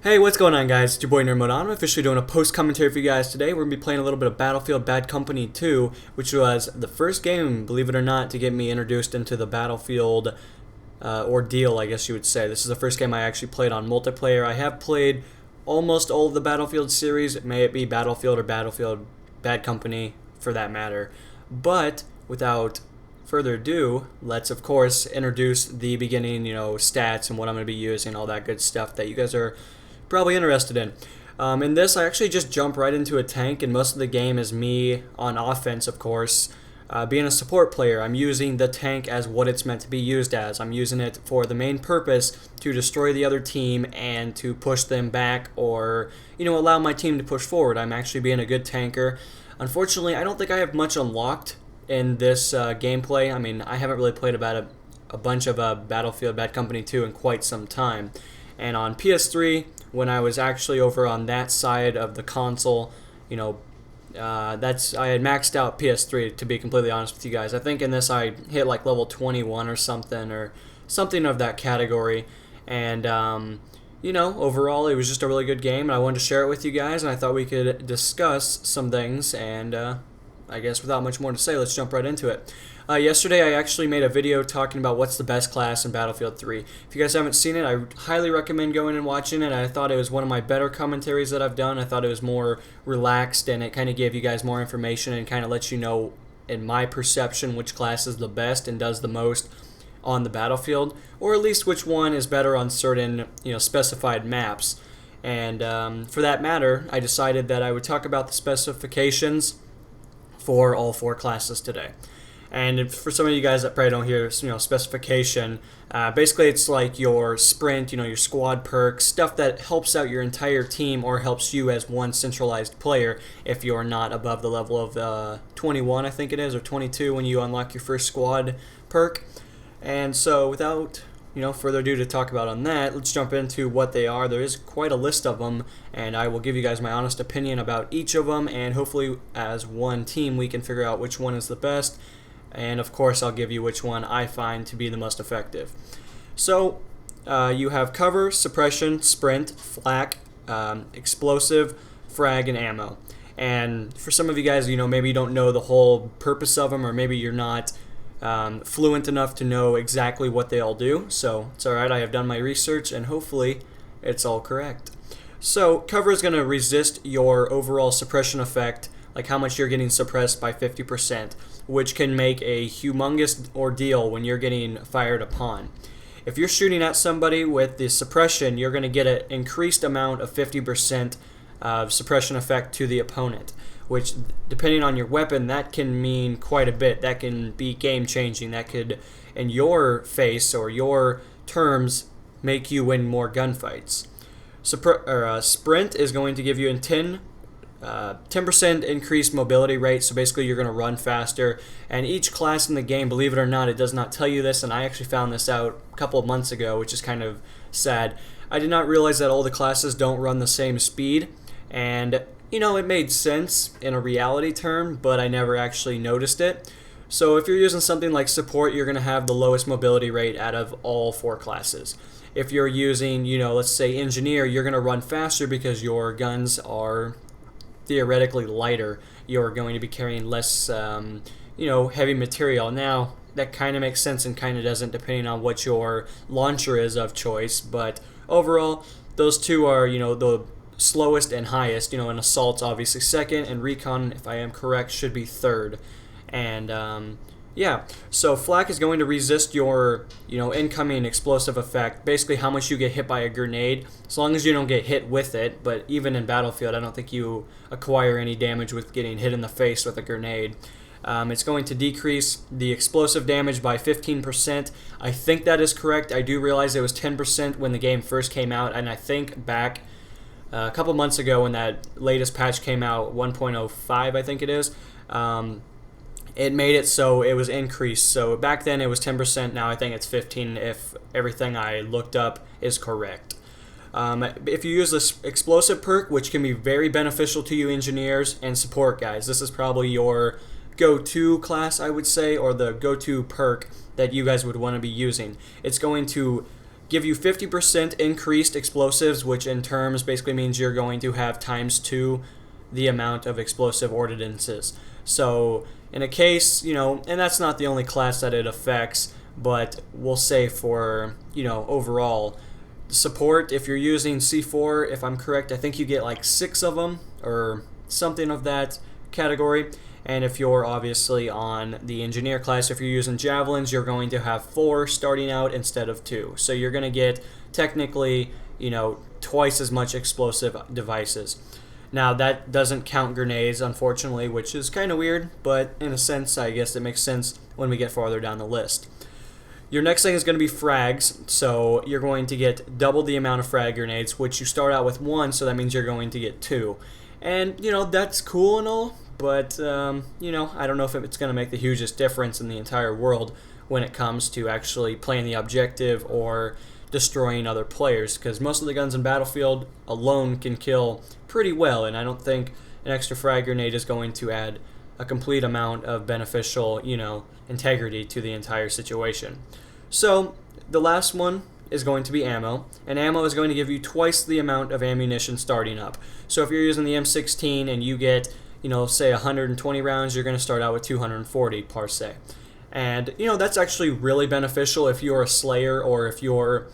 Hey, what's going on, guys? It's your boy Nerd. I'm officially doing a post commentary for you guys today. We're going to be playing a little bit of Battlefield Bad Company 2, which was the first game, believe it or not, to get me introduced into the Battlefield ordeal, I guess you would say. This is the first game I actually played on multiplayer. I have played almost all of the Battlefield series, may it be Battlefield or Battlefield Bad Company, for that matter. But without further ado, let's of course introduce the beginning, stats and what I'm going to be using, all that good stuff that you guys are probably interested in. In this, I actually just jump right into a tank, and most of the game is me on offense, of course. Being a support player, I'm using the tank as what it's meant to be used as. I'm using it for the main purpose to destroy the other team and to push them back, or allow my team to push forward. I'm actually being a good tanker. Unfortunately, I don't think I have much unlocked in this gameplay. I mean, I haven't really played about a bunch of Battlefield Bad Company 2 in quite some time. And on PS3, when I was actually over on that side of the console, I had maxed out PS3, to be completely honest with you guys. I think in this I hit like level 21 or something of that category. And overall it was just a really good game, and I wanted to share it with you guys, and I thought we could discuss some things, and I guess without much more to say, let's jump right into it. Yesterday I actually made a video talking about what's the best class in Battlefield 3. If you guys haven't seen it, I highly recommend going and watching it. I thought it was one of my better commentaries that I've done. I thought it was more relaxed, and it kind of gave you guys more information and kind of lets you know, in my perception, which class is the best and does the most on the battlefield, or at least which one is better on certain specified maps. And for that matter, I decided that I would talk about the specifications for all four classes today. And for some of you guys that probably don't hear, specification, basically it's like your sprint, your squad perks, stuff that helps out your entire team or helps you as one centralized player if you're not above the level of 21, I think it is, or 22 when you unlock your first squad perk. And so without further ado to talk about on that, let's jump into what they are. There is quite a list of them, and I will give you guys my honest opinion about each of them, and hopefully as one team we can figure out which one is the best. And of course I'll give you which one I find to be the most effective. So you have cover, suppression, sprint, flak, explosive, frag, and ammo. And for some of you guys, maybe you don't know the whole purpose of them, or maybe you're not fluent enough to know exactly what they all do. So it's alright, I have done my research, and hopefully it's all correct. So cover is going to resist your overall suppression effect, like how much you're getting suppressed by 50%, which can make a humongous ordeal when you're getting fired upon. If you're shooting at somebody with the suppression, you're going to get an increased amount of 50% of suppression effect to the opponent, which, depending on your weapon, that can mean quite a bit. That can be game-changing. That could, in your face or your terms, make you win more gunfights. Sprint is going to give you a 10% increased mobility rate, so basically you're going to run faster. And each class in the game, believe it or not, it does not tell you this, and I actually found this out a couple of months ago, which is kind of sad. I did not realize that all the classes don't run the same speed, and it made sense in a reality term, but I never actually noticed it. So if you're using something like support, you're going to have the lowest mobility rate out of all four classes. If you're using, let's say engineer, you're going to run faster because your guns are theoretically lighter. You're going to be carrying less, heavy material. Now, that kind of makes sense and kind of doesn't, depending on what your launcher is of choice. But overall, those two are, the slowest and highest. And assault's obviously second, and recon, if I am correct, should be third. And so flak is going to resist your incoming explosive effect, basically how much you get hit by a grenade, as long as you don't get hit with it. But even in Battlefield, I don't think you acquire any damage with getting hit in the face with a grenade. It's going to decrease the explosive damage by 15%. I think that is correct. I do realize it was 10% when the game first came out, and I think back a couple months ago when that latest patch came out, 1.05 I think it is, it made it so it was increased. So back then it was 10%, now I think it's 15% if everything I looked up is correct. If you use this explosive perk, which can be very beneficial to you engineers and support guys, this is probably your go-to class, I would say, or the go-to perk that you guys would want to be using. It's going to give you 50% increased explosives, which in terms basically means you're going to have ×2 the amount of explosive ordinances. So in a case, and that's not the only class that it affects, but we'll say for, overall support, if you're using C4, if I'm correct, I think you get like 6 of them or something of that category. And if you're obviously on the engineer class, if you're using javelins, you're going to have 4 starting out instead of 2. So you're going to get technically, twice as much explosive devices. Now that doesn't count grenades, unfortunately, which is kind of weird, but in a sense, I guess it makes sense when we get farther down the list. Your next thing is going to be frags, so you're going to get double the amount of frag grenades, which you start out with 1, so that means you're going to get 2. And, that's cool and all, but, I don't know if it's going to make the hugest difference in the entire world when it comes to actually playing the objective or destroying other players, because most of the guns in Battlefield alone can kill pretty well, and I don't think an extra frag grenade is going to add a complete amount of beneficial, integrity to the entire situation. So the last one is going to be ammo, and ammo is going to give you twice the amount of ammunition starting up. So if you're using the M16 and you get, say 120 rounds, you're going to start out with 240 per se. And, that's actually really beneficial if you're a slayer or if you're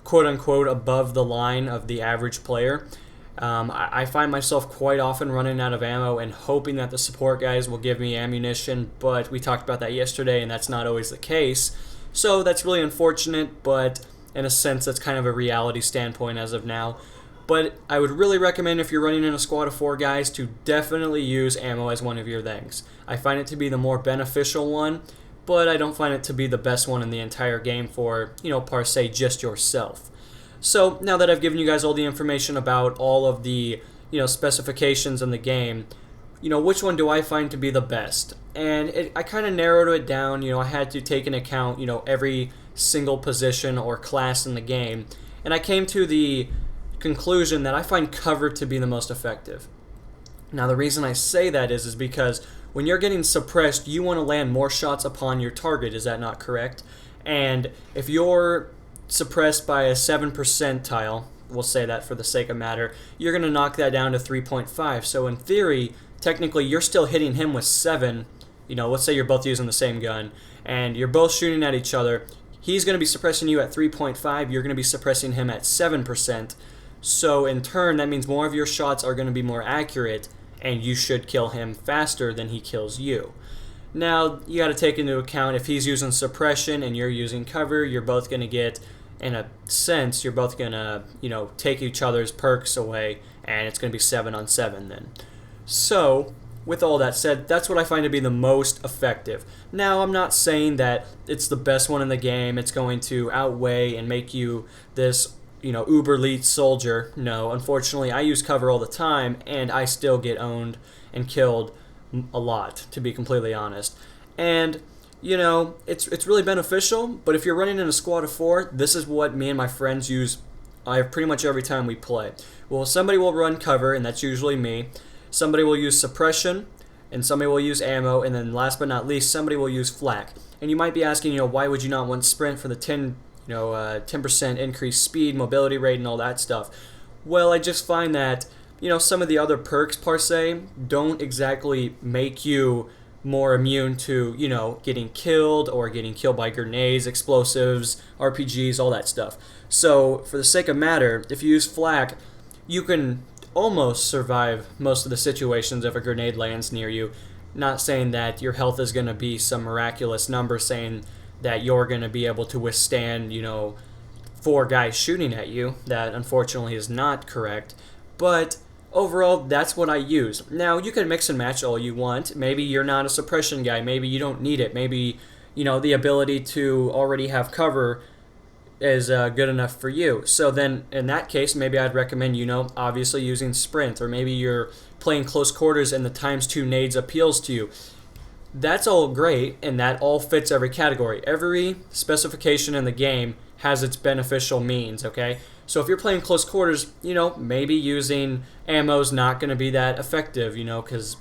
quote-unquote above the line of the average player. I find myself quite often running out of ammo and hoping that the support guys will give me ammunition, but we talked about that yesterday, and that's not always the case. So that's really unfortunate, but in a sense that's kind of a reality standpoint as of now. But I would really recommend, if you're running in a squad of 4 guys, to definitely use ammo as one of your things. I find it to be the more beneficial one, but I don't find it to be the best one in the entire game for, per se, just yourself. So now that I've given you guys all the information about all of the, specifications in the game, which one do I find to be the best? And I kind of narrowed it down. I had to take into account, every single position or class in the game, and I came to the conclusion that I find cover to be the most effective. Now the reason I say that is because when you're getting suppressed, you want to land more shots upon your target. Is that not correct? And if you're suppressed by a 7 percentile, we'll say that for the sake of matter, you're going to knock that down to 3.5. So in theory, technically, you're still hitting him with 7. Let's say you're both using the same gun, and you're both shooting at each other. He's going to be suppressing you at 3.5. You're going to be suppressing him at 7%. So in turn, that means more of your shots are going to be more accurate, and you should kill him faster than he kills you. Now, you got to take into account if he's using suppression and you're using cover, you're both going to get, in a sense, you're both going to, take each other's perks away, and it's going to be 7 on 7 then. So, with all that said, that's what I find to be the most effective. Now, I'm not saying that it's the best one in the game, it's going to outweigh and make you this, uber elite soldier. No, unfortunately, I use cover all the time, and I still get owned and killed a lot, to be completely honest. And, it's really beneficial, but if you're running in a squad of 4, this is what me and my friends use pretty much every time we play. Well, somebody will run cover, and that's usually me. Somebody will use suppression, and somebody will use ammo, and then last but not least, somebody will use flak. And you might be asking, why would you not want sprint for the 10% increased speed, mobility rate, and all that stuff? Well, I just find that, some of the other perks, per se, don't exactly make you more immune to, getting killed or getting killed by grenades, explosives, RPGs, all that stuff. So, for the sake of matter, if you use flak, you can almost survive most of the situations if a grenade lands near you. Not saying that your health is going to be some miraculous number, saying that you're going to be able to withstand, 4 guys shooting at you. That unfortunately is not correct. But overall, that's what I use. Now, you can mix and match all you want. Maybe you're not a suppression guy. Maybe you don't need it. Maybe, the ability to already have cover is good enough for you. So then, in that case, maybe I'd recommend, obviously using sprint. Or maybe you're playing close quarters and the ×2 nades appeals to you. That's all great, and that all fits every category. Every specification in the game has its beneficial means, okay? So if you're playing close quarters, maybe using ammo's not going to be that effective, because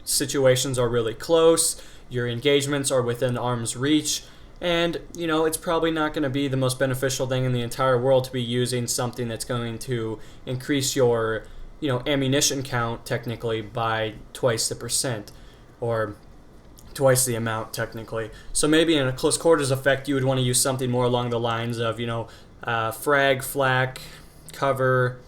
situations are really close, your engagements are within arm's reach, And, it's probably not going to be the most beneficial thing in the entire world to be using something that's going to increase your, ammunition count technically by twice the percent, or twice the amount technically. So maybe in a close quarters effect, you would want to use something more along the lines of, frag, flak, cover,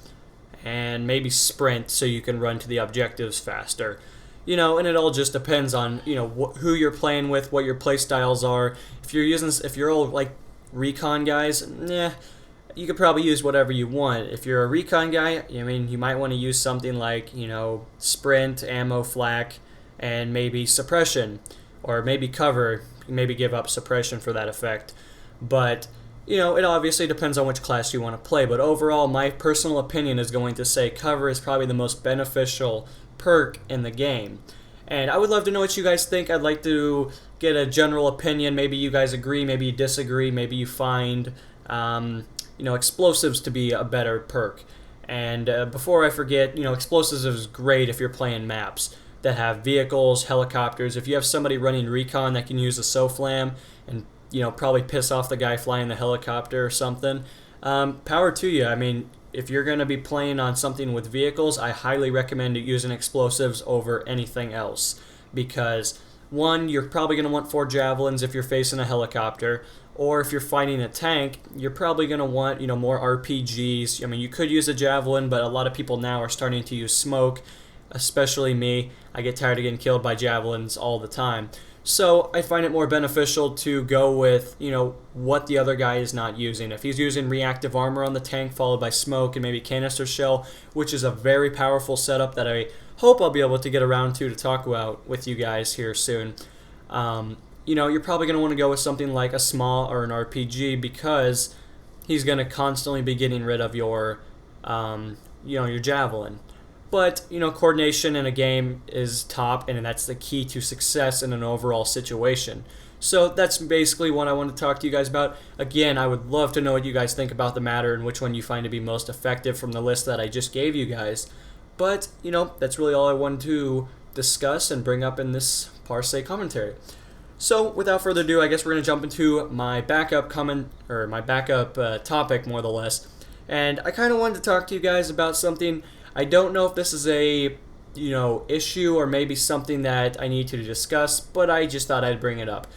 and maybe sprint so you can run to the objectives faster. And it all just depends on, who you're playing with, what your play styles are. If you're all like recon guys, you could probably use whatever you want. If you're a recon guy, you might want to use something like, sprint, ammo, flak, and maybe suppression, or maybe cover, maybe give up suppression for that effect. But, it obviously depends on which class you want to play. But overall, my personal opinion is going to say cover is probably the most beneficial perk in the game. And I would love to know what you guys think. I'd like to get a general opinion. Maybe you guys agree, maybe you disagree, maybe you find explosives to be a better perk. And before I forget, explosives is great if you're playing maps that have vehicles, helicopters. If you have somebody running recon that can use a SOFLAM and probably piss off the guy flying the helicopter or something, power to you. If you're going to be playing on something with vehicles, I highly recommend using explosives over anything else. Because, one, you're probably going to want 4 javelins if you're facing a helicopter. Or if you're fighting a tank, you're probably going to want, more RPGs. You could use a javelin, but a lot of people now are starting to use smoke, especially me. I get tired of getting killed by javelins all the time. So I find it more beneficial to go with, what the other guy is not using. If he's using reactive armor on the tank followed by smoke and maybe canister shell, which is a very powerful setup that I hope I'll be able to get around to talk about with you guys here soon. You're probably going to want to go with something like a small or an RPG because he's going to constantly be getting rid of your javelin. But, coordination in a game is top, and that's the key to success in an overall situation. So that's basically what I want to talk to you guys about. Again, I would love to know what you guys think about the matter and which one you find to be most effective from the list that I just gave you guys. But, that's really all I wanted to discuss and bring up in this Parse commentary. So, without further ado, I guess we're going to jump into my backup topic, more or less. And I kind of wanted to talk to you guys about something. I don't know if this is a, issue or maybe something that I need to discuss, but I just thought I'd bring it up.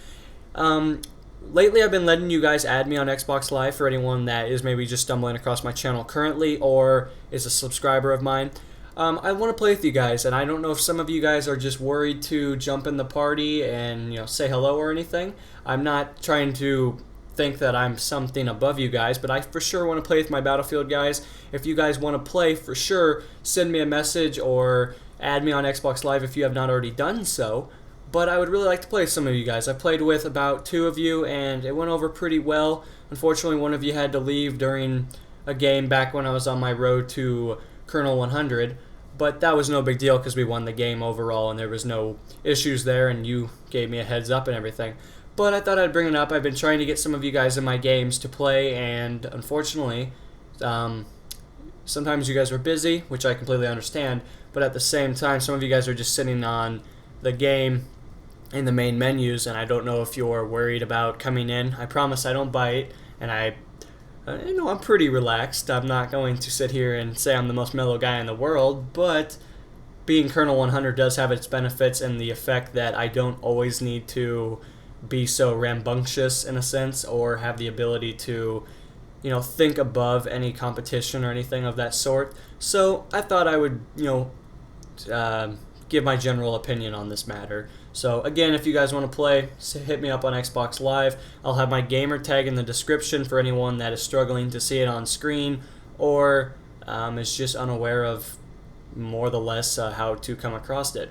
Lately, I've been letting you guys add me on Xbox Live for anyone that is maybe just stumbling across my channel currently or is a subscriber of mine. I want to play with you guys, and I don't know if some of you guys are just worried to jump in the party and, say hello or anything. I'm not trying to think that I'm something above you guys, but I for sure want to play with my Battlefield guys. If you guys want to play, for sure, send me a message or add me on Xbox Live if you have not already done so. But I would really like to play with some of you guys. I played with about 2 of you, and it went over pretty well. Unfortunately, one of you had to leave during a game back when I was on my road to Colonel 100, but that was no big deal because we won the game overall, and there was no issues there, and you gave me a heads up and everything. But I thought I'd bring it up. I've been trying to get some of you guys in my games to play, and unfortunately, sometimes you guys are busy, which I completely understand, but at the same time, some of you guys are just sitting on the game in the main menus, and I don't know if you're worried about coming in. I promise I don't bite, and I'm pretty relaxed. I'm not going to sit here and say I'm the most mellow guy in the world, but being Colonel 100 does have its benefits in the effect that I don't always need to be so rambunctious in a sense or have the ability to think above any competition or anything of that sort. So I thought I would give my general opinion on this matter. So again, if you guys want to play, hit me up on Xbox Live. I'll have my Gamertag in the description for anyone that is struggling to see it on screen or is just unaware of more or less how to come across it.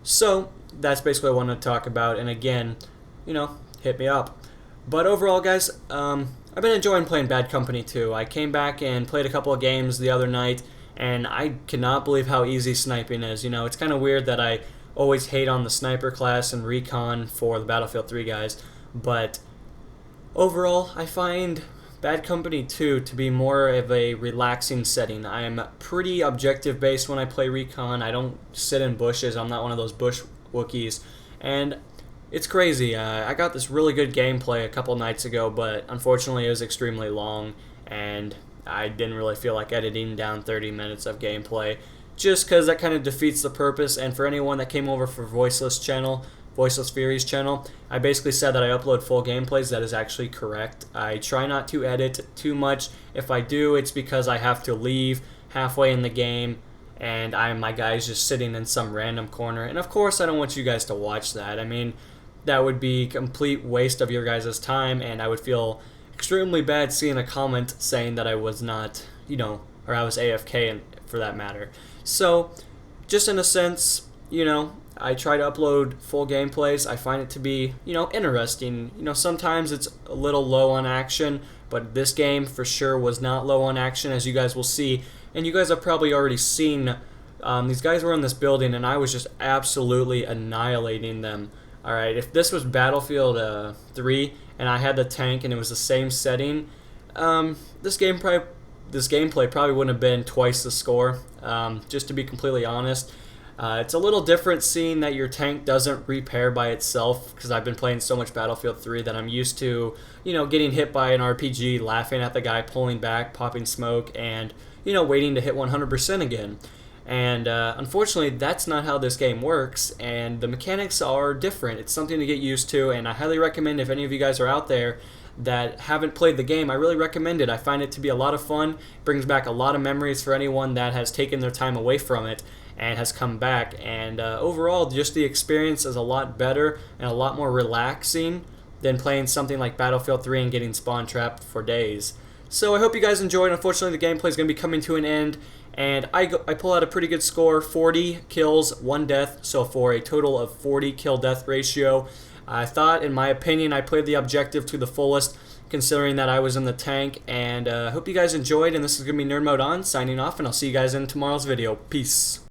So that's basically what I want to talk about, and again, hit me up. But overall, guys, I've been enjoying playing Bad Company 2. I came back and played a couple of games the other night, and I cannot believe how easy sniping is. It's kind of weird that I always hate on the sniper class and recon for the Battlefield 3 guys, but overall, I find Bad Company 2 to be more of a relaxing setting. I'm pretty objective based when I play recon. I don't sit in bushes. I'm not one of those bush Wookiees, and It's crazy. I got this really good gameplay a couple nights ago, but unfortunately it was extremely long, and I didn't really feel like editing down 30 minutes of gameplay, just because that kind of defeats the purpose. And for anyone that came over for Voiceless Fury's channel, I basically said that I upload full gameplays. That is actually correct. I try not to edit too much. If I do, it's because I have to leave halfway in the game and my guy's just sitting in some random corner. And of course, I don't want you guys to watch that. I mean, that would be a complete waste of your guys' time, and I would feel extremely bad seeing a comment saying that I was not, or I was AFK for that matter. So, just in a sense, I try to upload full gameplays. I find it to be, interesting. Sometimes it's a little low on action, but this game for sure was not low on action, as you guys will see. And you guys have probably already seen, these guys were in this building, and I was just absolutely annihilating them. Alright, if this was Battlefield 3, and I had the tank, and it was the same setting, this gameplay probably wouldn't have been twice the score, just to be completely honest. It's a little different seeing that your tank doesn't repair by itself, because I've been playing so much Battlefield 3 that I'm used to, getting hit by an RPG, laughing at the guy, pulling back, popping smoke, and, waiting to hit 100% again. And unfortunately, that's not how this game works, and the mechanics are different. It's something to get used to, and I highly recommend, if any of you guys are out there that haven't played the game, I really recommend it. I find it to be a lot of fun. It brings back a lot of memories for anyone that has taken their time away from it and has come back. And overall, just the experience is a lot better and a lot more relaxing than playing something like Battlefield 3 and getting spawn trapped for days. So I hope you guys enjoyed. Unfortunately, the gameplay is going to be coming to an end, and I pull out a pretty good score, 40 kills, 1 death, so for a total of 40 kill-death ratio. I thought, in my opinion, I played the objective to the fullest, considering that I was in the tank, and I hope you guys enjoyed, and this is going to be Nerd Mode On, signing off, and I'll see you guys in tomorrow's video. Peace.